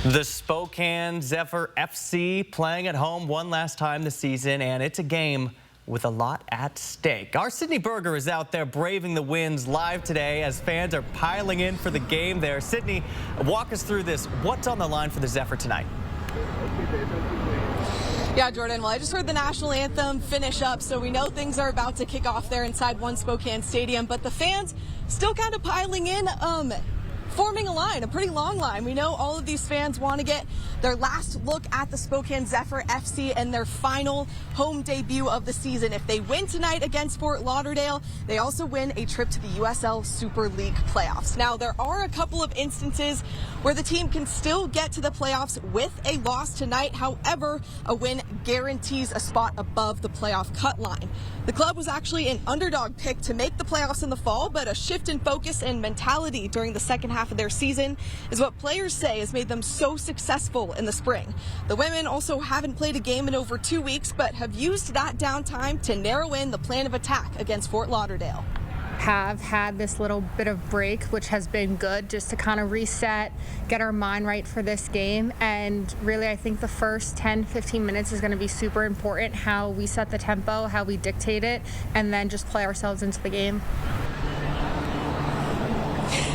The Spokane Zephyr FC playing at home one last time this season, and it's a game with a lot at stake. Our Sydney Berger is out there braving the winds live today as fans are piling in for the game there. Sydney, walk us through this. What's on the line for the Zephyr tonight? Yeah, Jordan, well, I just heard the national anthem finish up, so we know things are about to kick off there inside One Spokane Stadium, but the fans still kind of piling in, forming a line, a pretty long line. We know all of these fans want to get their last look at the Spokane Zephyr FC and their final home debut of the season. If they win tonight against Fort Lauderdale, they also win a trip to the USL Super League playoffs. Now, there are a couple of instances where the team can still get to the playoffs with a loss tonight. However, a win guarantees a spot above the playoff cut line. The club was actually an underdog pick to make the playoffs in the fall, but a shift in focus and mentality during the second half of their season is what players say has made them so successful in the spring. The women also haven't played a game in over 2 weeks, but have used that downtime to narrow in the plan of attack against Fort Lauderdale. Have had this little bit of break, which has been good just to kind of reset, get our mind right for this game. And really, I think the first 10-15 minutes is going to be super important, how we set the tempo, how we dictate it, and then just play ourselves into the game.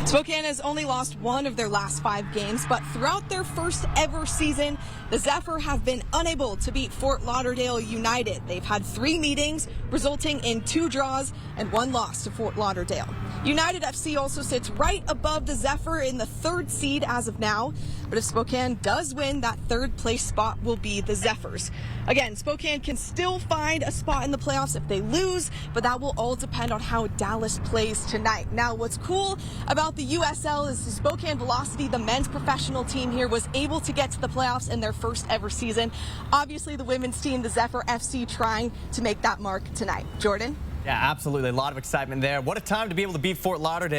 Spokane has only lost one of their last 5 games, but throughout their first ever season, the Zephyr have been unable to beat Fort Lauderdale United. They've had 3 meetings, resulting in 2 draws and 1 loss to Fort Lauderdale. United FC also sits right above the Zephyr in the 3rd seed as of now, but if Spokane does win, that 3rd place spot will be the Zephyrs. Again, Spokane can still find a spot in the playoffs if they lose, but that will all depend on how Dallas plays tonight. Now, what's cool about the USL is the Spokane Velocity, the men's professional team here, was able to get to the playoffs in their first ever season. Obviously, the women's team, the Zephyr FC, trying to make that mark tonight. Jordan? Yeah, absolutely. A lot of excitement there. What a time to be able to beat Fort Lauderdale.